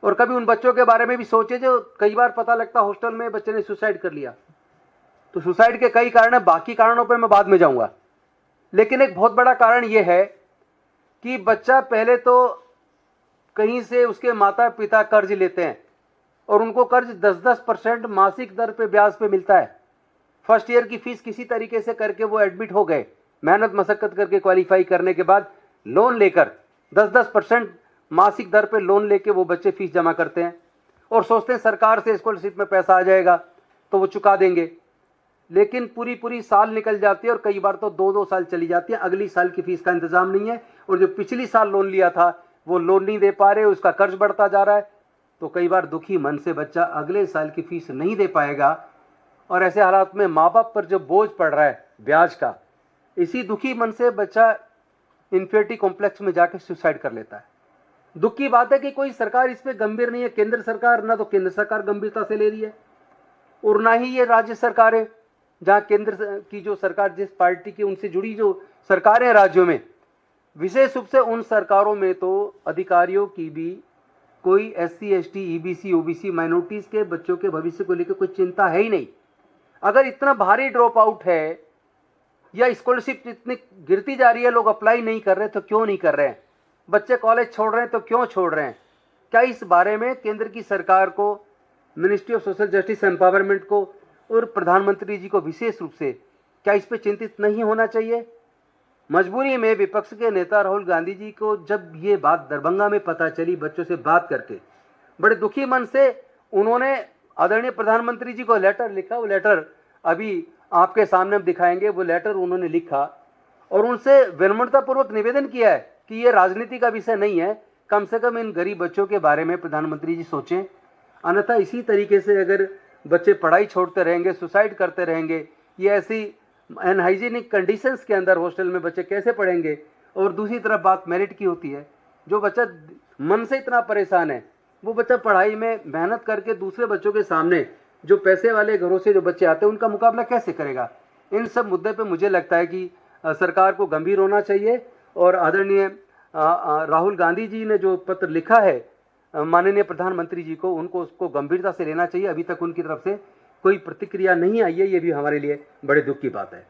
और कभी उन बच्चों के बारे में भी सोचे जो कई बार पता लगता हॉस्टल में बच्चे ने सुसाइड कर लिया। तो सुसाइड के कई कारण है, बाकी कारणों पर मैं बाद में जाऊंगा, लेकिन एक बहुत बड़ा कारण यह है कि बच्चा पहले तो कहीं से उसके माता पिता कर्ज लेते हैं और उनको कर्ज 10-10% मासिक दर पे ब्याज पे मिलता है। फर्स्ट ईयर की फीस किसी तरीके से करके वो एडमिट हो गए, मेहनत मशक्कत करके क्वालिफाई करने के बाद लोन लेकर 10-10% मासिक दर पे लोन लेके वो बच्चे फीस जमा करते हैं और सोचते हैं सरकार से स्कॉलरशिप में पैसा आ जाएगा तो वो चुका देंगे। लेकिन पूरी साल निकल जाती है और कई बार तो 2-2 साल चली जाती है, अगली साल की फीस का इंतजाम नहीं है और जो पिछली साल लोन लिया था वो लोन नहीं दे पा रहे, उसका कर्ज बढ़ता जा रहा है। तो कई बार दुखी मन से बच्चा अगले साल की फीस नहीं दे पाएगा और ऐसे हालात में माँ बाप पर जो बोझ पड़ रहा है ब्याज का, इसी दुखी मन से बच्चा इन्फिनिटी कॉम्प्लेक्स में जाकर सुसाइड कर लेता है। दुख की बात है कि कोई सरकार इस पे गंभीर नहीं है। केंद्र सरकार, ना तो केंद्र सरकार गंभीरता से ले रही है और ना ही ये राज्य सरकार है, जहां केंद्र की जो सरकार जिस पार्टी की उनसे जुड़ी जो सरकारें राज्यों में, विशेष रूप से उन सरकारों में तो अधिकारियों की भी कोई SC ST EBC OBC minorities के बच्चों के भविष्य को लेकर कोई चिंता है ही नहीं। अगर इतना भारी ड्रॉप आउट है या स्कॉलरशिप इतनी गिरती जा रही है, लोग अप्लाई नहीं कर रहे तो क्यों नहीं कर रहे हैं, बच्चे कॉलेज छोड़ रहे हैं तो क्यों छोड़ रहे हैं? क्या इस बारे में केंद्र की सरकार को, ministry of social justice empowerment को और प्रधानमंत्री जी को विशेष रूप से क्या इस पर चिंतित नहीं होना चाहिए? मजबूरी में विपक्ष के नेता राहुल गांधी जी को जब ये बात दरभंगा में पता चली, बच्चों से बात करके बड़े दुखी मन से उन्होंने आदरणीय प्रधानमंत्री जी को लेटर लिखा। वो लेटर अभी आपके सामने हम दिखाएंगे। वो लेटर उन्होंने लिखा और उनसे विनम्रतापूर्वक निवेदन किया है कि ये राजनीति का विषय नहीं है, कम से कम इन गरीब बच्चों के बारे में प्रधानमंत्री जी सोचें। अन्यथा इसी तरीके से अगर बच्चे पढ़ाई छोड़ते रहेंगे, सुसाइड करते रहेंगे, ये ऐसी अनहाइजीनिक कंडीशंस के अंदर हॉस्टल में बच्चे कैसे पढ़ेंगे? और दूसरी तरफ बात मेरिट की होती है। जो बच्चा मन से इतना परेशान है, वो बच्चा पढ़ाई में मेहनत करके दूसरे बच्चों के सामने, जो पैसे वाले घरों से जो बच्चे आते हैं, उनका मुकाबला कैसे करेगा? इन सब मुद्दे पे मुझे लगता है कि सरकार को गंभीर होना चाहिए और आदरणीय राहुल गांधी जी ने जो पत्र लिखा है माननीय प्रधानमंत्री जी को, उनको उसको गंभीरता से लेना चाहिए। अभी तक उनकी तरफ से कोई प्रतिक्रिया नहीं आई है, ये भी हमारे लिए बड़े दुख की बात है।